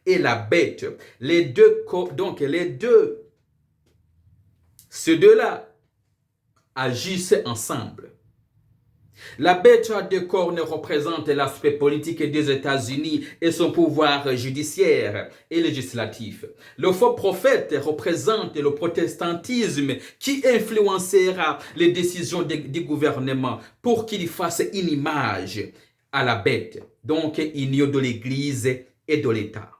et la bête. Les deux, donc ces deux-là agissent ensemble. La bête à deux cornes représente l'aspect politique des États-Unis et son pouvoir judiciaire et législatif. Le faux prophète représente le protestantisme qui influencera les décisions du gouvernement pour qu'il fasse une image à la bête, donc union de l'Église et de l'État.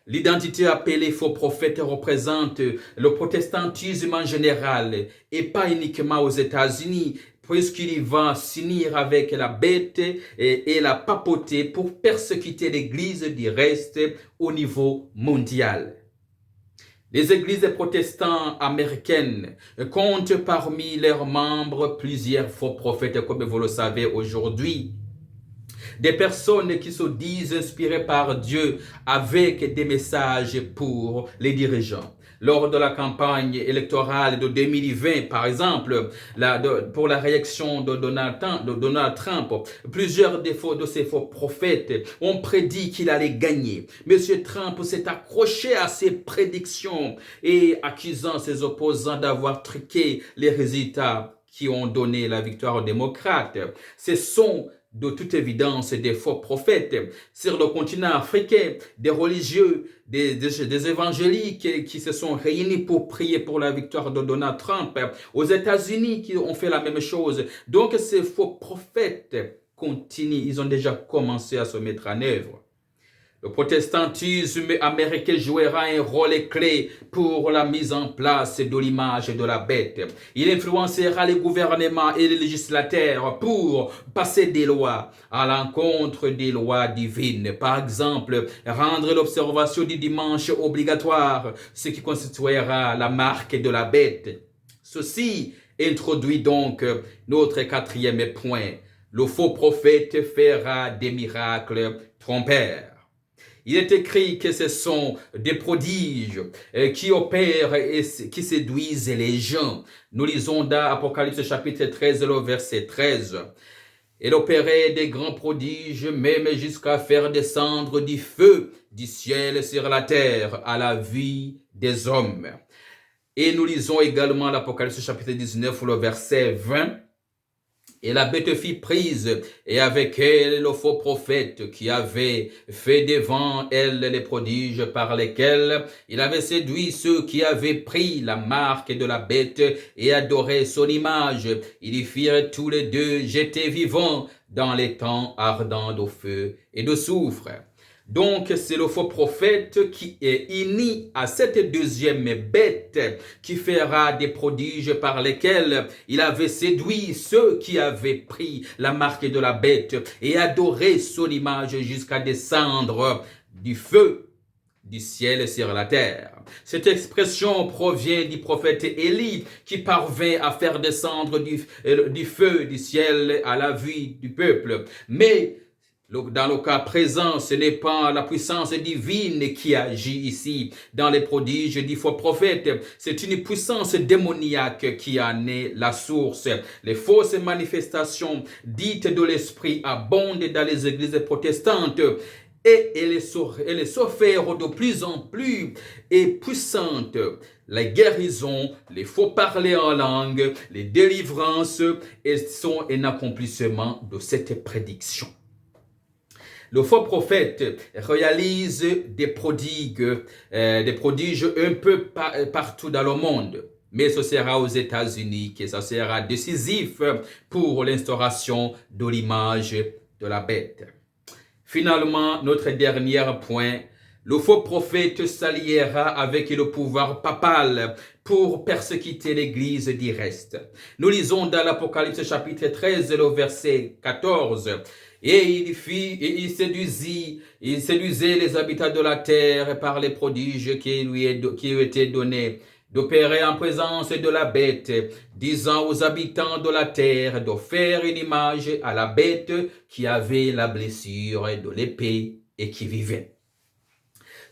L'identité appelée faux prophète représente le protestantisme en général et pas uniquement aux États-Unis, puisqu'il va s'unir avec la bête et la papauté pour persécuter l'Église du reste au niveau mondial. Les églises protestantes américaines comptent parmi leurs membres plusieurs faux prophètes, comme vous le savez aujourd'hui. Des personnes qui se disent inspirées par Dieu avec des messages pour les dirigeants. Lors de la campagne électorale de 2020, par exemple, pour la réaction de Donald Trump, plusieurs de ces faux prophètes ont prédit qu'il allait gagner. Monsieur Trump s'est accroché à ses prédictions et accusant ses opposants d'avoir truqué les résultats qui ont donné la victoire aux démocrates. Ce sont de toute évidence des faux prophètes. Sur le continent africain, des religieux, des évangéliques qui se sont réunis pour prier pour la victoire de Donald Trump. Aux États-Unis, qui ont fait la même chose. Donc ces faux prophètes continuent, ils ont déjà commencé à se mettre en œuvre. Le protestantisme américain jouera un rôle clé pour la mise en place de l'image de la bête. Il influencera les gouvernements et les législateurs pour passer des lois à l'encontre des lois divines. Par exemple, rendre l'observation du dimanche obligatoire, ce qui constituera la marque de la bête. Ceci introduit donc notre quatrième point. Le faux prophète fera des miracles trompeurs. Il est écrit que ce sont des prodiges qui opèrent et qui séduisent les gens. Nous lisons dans Apocalypse chapitre 13, le verset 13. Il opérait des grands prodiges, même jusqu'à faire descendre du feu du ciel sur la terre à la vie des hommes. Et nous lisons également l'Apocalypse chapitre 19, le verset 20. Et la bête fut prise, et avec elle le faux prophète qui avait fait devant elle les prodiges par lesquels il avait séduit ceux qui avaient pris la marque de la bête et adoré son image. Ils y firent tous les deux jetés vivants dans les temps ardents de feu et de soufre. Donc, c'est le faux prophète qui est uni à cette deuxième bête qui fera des prodiges par lesquels il avait séduit ceux qui avaient pris la marque de la bête et adoré son image jusqu'à descendre du feu du ciel sur la terre. Cette expression provient du prophète Élie qui parvint à faire descendre du feu du ciel à la vie du peuple. Mais dans le cas présent, ce n'est pas la puissance divine qui agit ici dans les prodiges du faux prophète. C'est une puissance démoniaque qui en est la source. Les fausses manifestations dites de l'esprit abondent dans les églises protestantes et elles s'offrent de plus en plus et puissantes. La guérison, les faux parler en langue, les délivrances sont un accomplissement de cette prédiction. Le faux prophète réalise des prodiges un peu partout dans le monde. Mais ce sera aux États-Unis que ça sera décisif pour l'instauration de l'image de la bête. Finalement, notre dernier point, le faux prophète s'alliera avec le pouvoir papal pour persécuter l'Église du reste. Nous lisons dans l'Apocalypse chapitre 13, le verset 14. Et il séduisait les habitants de la terre par les prodiges qui lui étaient donnés, d'opérer en présence de la bête, disant aux habitants de la terre de faire une image à la bête qui avait la blessure de l'épée et qui vivait.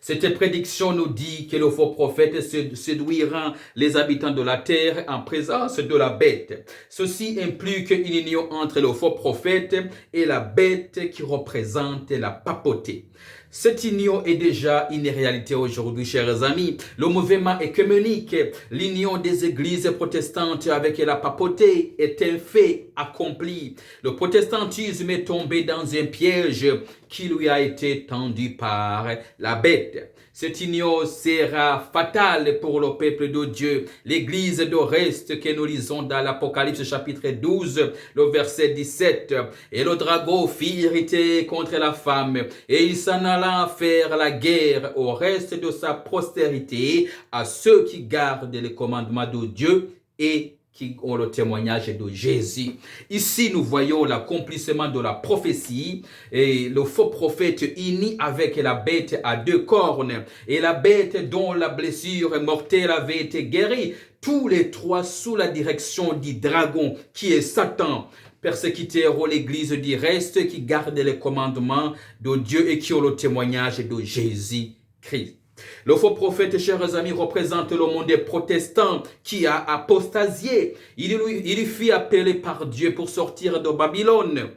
Cette prédiction nous dit que le faux prophète séduira les habitants de la terre en présence de la bête. Ceci implique une union entre le faux prophète et la bête qui représente la papauté. Cette union est déjà une réalité aujourd'hui, chers amis. Le mouvement œcuménique, l'union des églises protestantes avec la papauté est un fait accompli. Le protestantisme est tombé dans un piège qui lui a été tendu par la bête. Cette union sera fatale pour le peuple de Dieu. L'église de reste que nous lisons dans l'Apocalypse chapitre 12, le verset 17. Et le dragon fit irriter contre la femme, et il s'en alla faire la guerre au reste de sa postérité, à ceux qui gardent les commandements de Dieu et qui ont le témoignage de Jésus. Ici, nous voyons l'accomplissement de la prophétie et le faux prophète uni avec la bête à deux cornes et la bête dont la blessure mortelle avait été guérie, tous les trois sous la direction du dragon qui est Satan, persécutèrent l'église du reste qui garde les commandements de Dieu et qui ont le témoignage de Jésus-Christ. Le faux prophète, chers amis, représente le monde des protestants qui a apostasié. Il lui fut appelé par Dieu pour sortir de Babylone.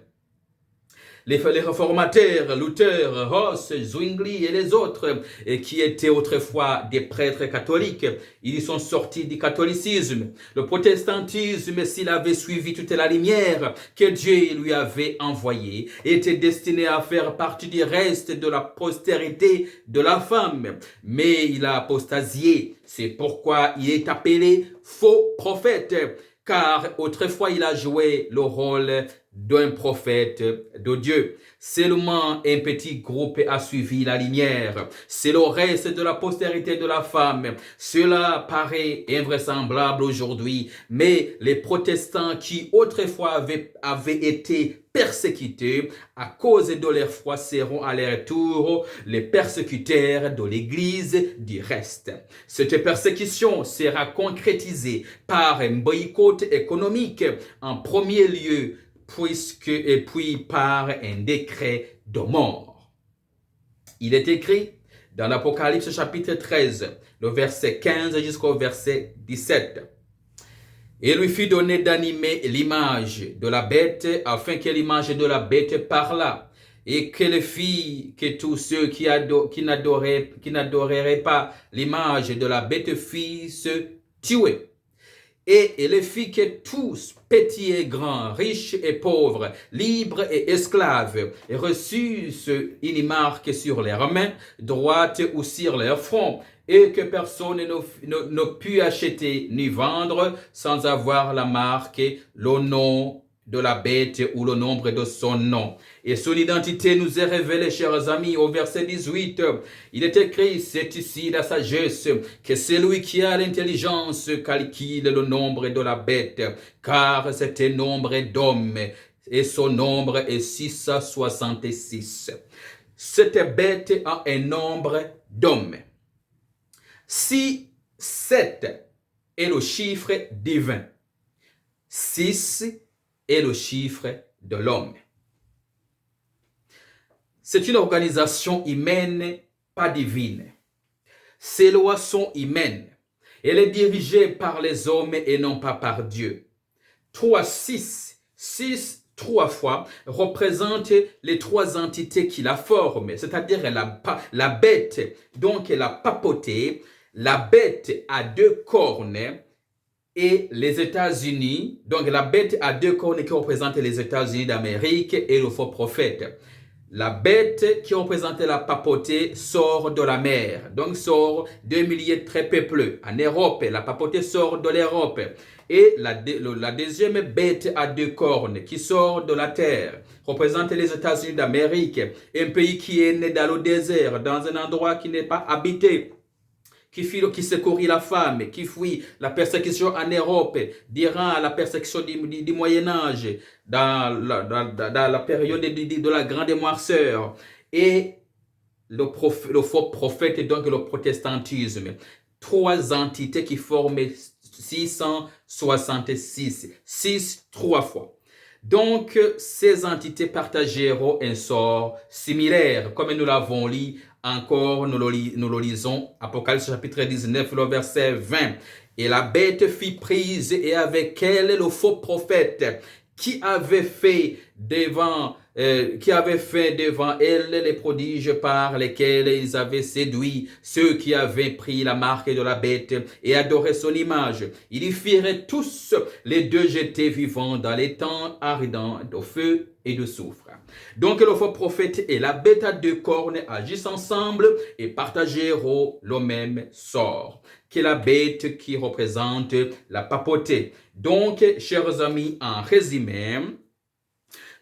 Les réformateurs, Luther, Ross, Zwingli et les autres, qui étaient autrefois des prêtres catholiques, ils sont sortis du catholicisme. Le protestantisme, s'il avait suivi toute la lumière que Dieu lui avait envoyée, était destiné à faire partie du reste de la postérité de la femme. Mais il a apostasié. C'est pourquoi il est appelé faux prophète, car autrefois il a joué le rôle d'un prophète de Dieu. Seulement un petit groupe a suivi la lumière. C'est le reste de la postérité de la femme. Cela paraît invraisemblable aujourd'hui, mais les protestants qui autrefois avaient été persécutés à cause de leur foi seront à leur tour les persécuteurs de l'église du reste. Cette persécution sera concrétisée par un boycott économique en premier lieu, et puis par un décret de mort. Il est écrit dans l'Apocalypse chapitre 13, le verset 15 jusqu'au verset 17. Et lui fut donné d'animer l'image de la bête, afin que l'image de la bête parlât, et qu'elle fit que tous ceux qui n'adoreraient pas l'image de la bête fissent tuer. Et elle fit que tous, petits et grands, riches et pauvres, libres et esclaves, reçussent une marque sur leurs mains droites ou sur leur front, et que personne ne put acheter ni vendre sans avoir la marque, le nom de la bête ou le nombre de son nom. Et son identité nous est révélée, chers amis, au verset 18. Il est écrit, c'est ici la sagesse, que celui qui a l'intelligence calcule le nombre de la bête, car c'est un nombre d'hommes, et son nombre est 666. Cette bête a un nombre d'hommes. Si 7 est le chiffre divin, 6 est le chiffre de l'homme. C'est une organisation humaine, pas divine. Ses lois sont humaines. Elle est dirigée par les hommes et non pas par Dieu. 6 trois fois représente les trois entités qui la forment, c'est-à-dire la bête, donc la papauté, la bête à deux cornes, et les États-Unis, donc la bête à deux cornes qui représente les États-Unis d'Amérique et le faux prophète. La bête qui représente la papauté sort de la mer, donc sort d'un milieu très peuplé. En Europe, la papauté sort de l'Europe. Et la deuxième bête à deux cornes qui sort de la terre représente les États-Unis d'Amérique, un pays qui est né dans le désert, dans un endroit qui n'est pas habité, qui secourit la femme, qui fuit la persécution en Europe, durant la persécution du Moyen-Âge, dans la période de la grande noirceur, et le faux prophète, donc le protestantisme. Trois entités qui forment 666, 6 trois fois. Donc, ces entités partageront un sort similaire, comme nous l'avons lu encore, nous le lisons, Apocalypse chapitre 19, le verset 20. Et la bête fut prise, et avec elle le faux prophète, qui avait fait devant qui avaient fait devant elle les prodiges par lesquels ils avaient séduit ceux qui avaient pris la marque de la bête et adoré son image. Ils y firent tous les deux jetés vivants dans les temps ardents de feu et de soufre. Donc le faux prophète et la bête à deux cornes agissent ensemble et partagèrent le même sort, que la bête qui représente la papauté. Donc, chers amis, en résumé,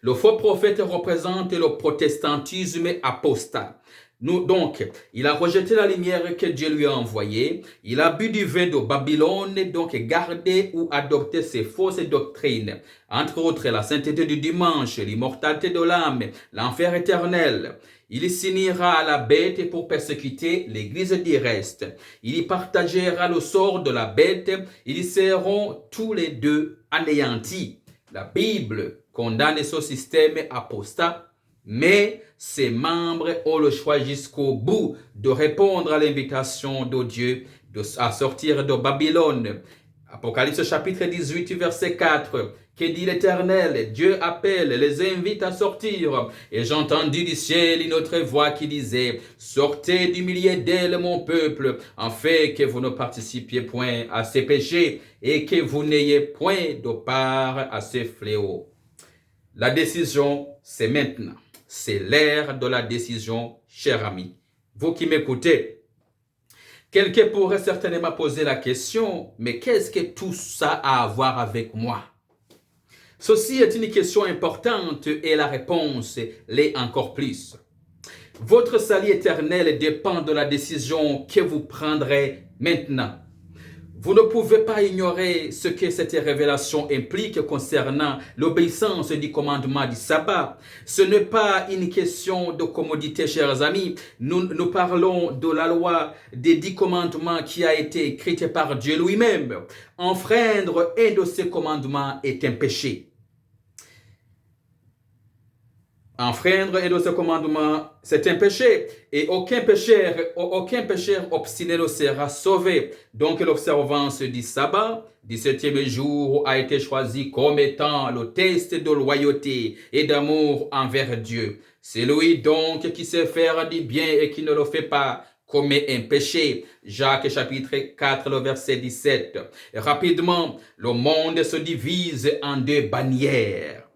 le faux prophète représente le protestantisme apostat. Donc, il a rejeté la lumière que Dieu lui a envoyée. Il a bu du vin de Babylone, donc gardé ou adopté ses fausses doctrines. Entre autres, la sainteté du dimanche, l'immortalité de l'âme, l'enfer éternel. Il s'unira à la bête pour persécuter l'église du reste. Il y partagera le sort de la bête. Ils seront tous les deux anéantis. La Bible condamne ce système apostat, mais ses membres ont le choix jusqu'au bout de répondre à l'invitation de Dieu à sortir de Babylone. Apocalypse chapitre 18, verset 4. Que dit l'Éternel? Dieu appelle, les invite à sortir. Et j'ai entendu du ciel une autre voix qui disait, sortez du milieu d'elle, mon peuple, afin que vous ne participiez point à ces péchés et que vous n'ayez point de part à ces fléaux. La décision, c'est maintenant. C'est l'ère de la décision, cher ami. Vous qui m'écoutez, quelqu'un pourrait certainement poser la question, mais qu'est-ce que tout ça a à voir avec moi? Ceci est une question importante et la réponse l'est encore plus. Votre salut éternel dépend de la décision que vous prendrez maintenant. Vous ne pouvez pas ignorer ce que cette révélation implique concernant l'obéissance du commandement du sabbat. Ce n'est pas une question de commodité, chers amis. Nous parlons de la loi des 10 commandements qui a été écrite par Dieu lui-même. Enfreindre un de ces commandements est un péché. Enfreindre un de ces commandements, c'est un péché. Et aucun pécheur obstiné ne sera sauvé. Donc l'observance du sabbat, du 7e jour, a été choisie comme étant le test de loyauté et d'amour envers Dieu. C'est lui donc qui sait faire du bien et qui ne le fait pas commet un péché. Jacques chapitre 4, le verset 17. Et rapidement, le monde se divise en deux bannières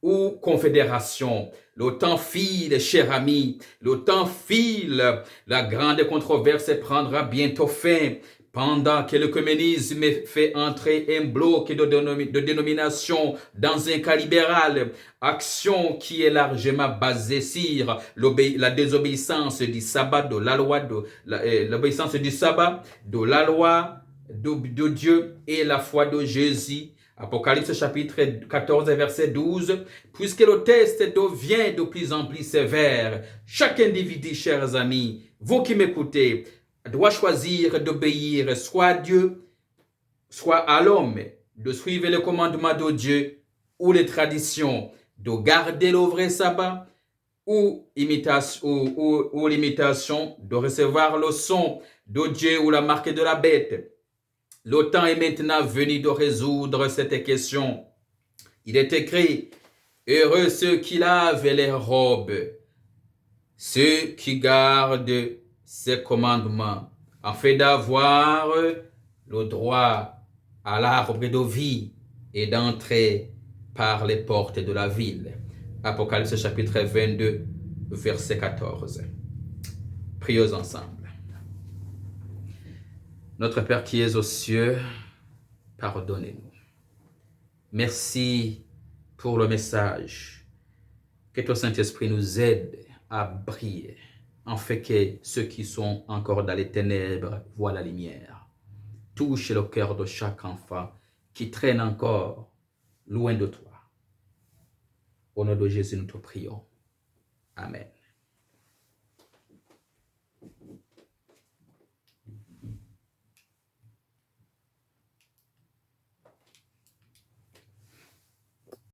ou confédération. Le temps file, cher ami, le temps file. La grande controverse prendra bientôt fin. Pendant que l'œcuménisme fait entrer un bloc de dénomination dans un cas libéral, action qui est largement basée sur la désobéissance du sabbat, de la loi, l'obéissance du sabbat, de la loi de Dieu et la foi de Jésus. Apocalypse chapitre 14, verset 12. Puisque le test devient de plus en plus sévère, chaque individu, chers amis, vous qui m'écoutez, doit choisir d'obéir soit à Dieu, soit à l'homme, de suivre les commandements de Dieu ou les traditions, de garder le vrai sabbat ou l'imitation, de recevoir le son de Dieu ou la marque de la bête. Le temps est maintenant venu de résoudre cette question. Il est écrit, heureux ceux qui lavent les robes, ceux qui gardent ses commandements, afin d'avoir le droit à l'arbre de vie et d'entrer par les portes de la ville. Apocalypse chapitre 22, verset 14. Prions ensemble. Notre Père qui es aux cieux, pardonnez-nous. Merci pour le message. Que ton Saint-Esprit nous aide à briller, en fait que ceux qui sont encore dans les ténèbres voient la lumière. Touche le cœur de chaque enfant qui traîne encore loin de toi. Au nom de Jésus, nous te prions. Amen.